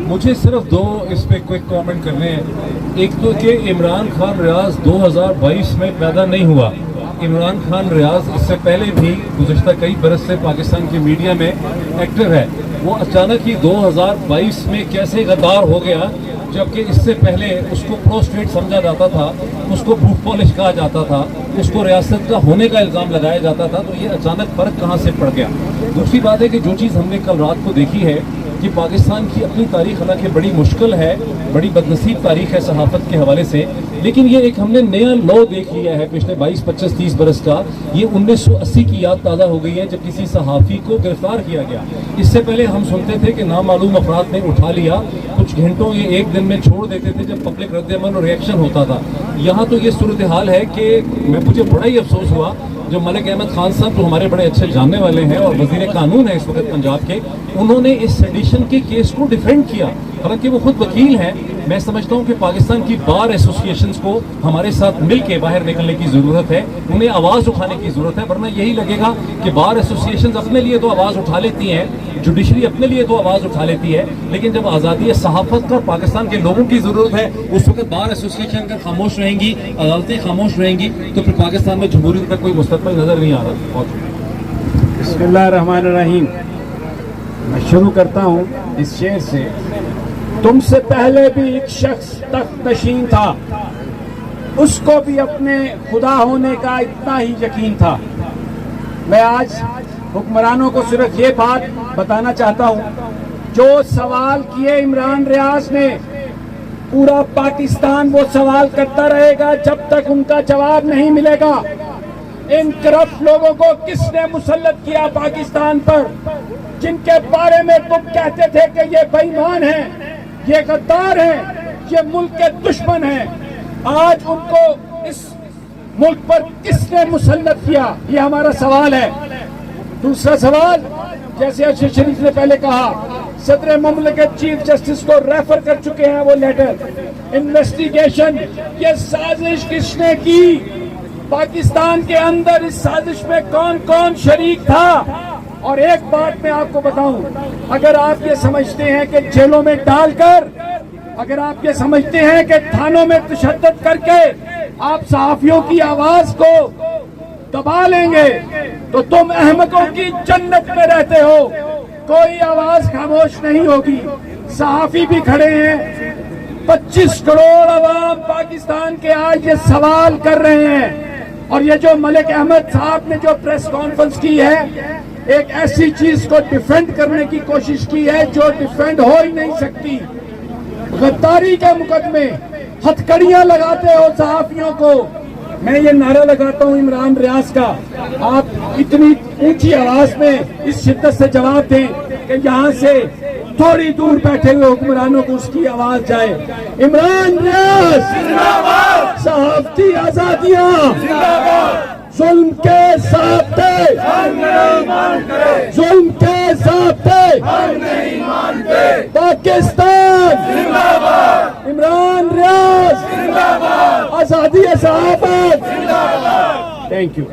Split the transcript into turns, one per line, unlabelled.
مجھے صرف دو اس پہ کوئک کامنٹ کرنے ہیں. ایک تو کہ عمران خان ریاض 2022 میں پیدا نہیں ہوا. عمران خان ریاض اس سے پہلے بھی گزشتہ کئی برس سے پاکستان کی میڈیا میں ایکٹر ہے. وہ اچانک ہی 2022 میں کیسے غدار ہو گیا، جبکہ اس سے پہلے اس کو پروسٹیٹ سمجھا جاتا تھا، اس کو بوٹ پالش کہا جاتا تھا، اس کو ریاست کا ہونے کا الزام لگایا جاتا تھا. تو یہ اچانک فرق کہاں سے پڑ گیا؟ دوسری بات ہے کہ جو چیز ہم نے کل رات کو دیکھی ہے کہ پاکستان کی اپنی تاریخ حالانکہ بڑی مشکل ہے، بڑی بدنصیب تاریخ ہے صحافت کے حوالے سے، لیکن یہ ایک ہم نے نیا لو دیکھ لیا ہے پچھلے 22 25 30 برس کا. یہ 1980 کی یاد تازہ ہو گئی ہے جب کسی صحافی کو گرفتار کیا گیا. اس سے پہلے ہم سنتے تھے کہ نامعلوم افراد نے اٹھا لیا، کچھ گھنٹوں یہ ایک دن میں چھوڑ دیتے تھے جب پبلک رد عمل اور ریئیکشن ہوتا تھا. یہاں تو یہ صورتحال ہے کہ مجھے بڑا ہی افسوس ہوا جو ملک احمد خان صاحب جو ہمارے بڑے اچھے جاننے والے ہیں اور وزیر قانون ہیں اس وقت پنجاب کے، انہوں نے اس سیڈیشن کے کیس کو ڈیفینڈ کیا. حالانکہ وہ خود وکیل ہیں. میں سمجھتا ہوں کہ پاکستان کی بار ایسوسیشنز کو ہمارے ساتھ مل کے باہر نکلنے کی ضرورت ہے، انہیں آواز اٹھانے کی ضرورت ہے. ورنہ یہی لگے گا کہ بار ایسوسیشنز اپنے لیے تو آواز اٹھا لیتی ہیں، جوڈیشری اپنے لیے تو آواز اٹھا لیتی ہے، لیکن جب آزادی صحافت کا پاکستان کے لوگوں کی ضرورت ہے اس وقت بار ایسوسیشن کا خاموش رہیں گی، عدالتیں خاموش رہیں گی، تو پھر پاکستان میں جمہوریت کا کوئی مستقبل نظر نہیں آ رہا.
بسم اللہ الرحمن الرحیم. میں شروع کرتا ہوں اس شعر سے. تم سے پہلے بھی ایک شخص تخت نشین تھا، اس کو بھی اپنے خدا ہونے کا اتنا ہی یقین تھا. میں آج حکمرانوں کو صرف یہ بات بتانا چاہتا ہوں، جو سوال کیے عمران ریاض نے، پورا پاکستان وہ سوال کرتا رہے گا جب تک ان کا جواب نہیں ملے گا. ان کرپٹ لوگوں کو کس نے مسلط کیا پاکستان پر، جن کے بارے میں تم کہتے تھے کہ یہ بے ایمان ہیں، یہ غدار ہیں، یہ ملک کے دشمن ہیں؟ آج ان کو اس ملک پر کس نے مسلط کیا؟ یہ ہمارا سوال ہے. دوسرا سوال، جیسے ارشد شریف نے پہلے کہا، صدر مملکت چیف جسٹس کو ریفر کر چکے ہیں وہ لیٹر. انویسٹیگیشن، یہ سازش کس نے کی؟ پاکستان کے اندر اس سازش میں کون کون شریک تھا؟ اور ایک بات میں آپ کو بتاؤں، اگر آپ یہ سمجھتے ہیں کہ جیلوں میں ڈال کر، اگر آپ یہ سمجھتے ہیں کہ تھانوں میں تشدد کر کے آپ صحافیوں کی آواز کو دبا لیں گے تو تم احمقوں کی جنت میں رہتے ہو. کوئی آواز خاموش نہیں ہوگی. صحافی بھی کھڑے ہیں، 25 کروڑ عوام پاکستان کے آج یہ سوال کر رہے ہیں. اور یہ جو ملک احمد صاحب نے جو پریس کانفرنس کی ہے، ایک ایسی چیز کو ڈیفینڈ کرنے کی کوشش کی ہے جو ڈیفینڈ ہو ہی نہیں سکتی. غداری کے مقدمے، ہتھکڑیاں لگاتے ہو صحافیوں کو. میں یہ نعرہ لگاتا ہوں عمران ریاض کا، آپ اتنی اونچی آواز میں اس شدت سے جواب دیں کہ یہاں سے تھوڑی دور بیٹھے ہوئے حکمرانوں کو اس کی آواز جائے. عمران ریاض زندہ باد، صحافتی آزادیاں زندہ باد، ظلم کے ضابطے ہم نہیں مانتے، ظلم کے ضابطے ہم نہیں مانتے. پاکستان زندہ باد، عمران ریاض زندہ باد، آزادی صحافت زندہ باد. Thank you.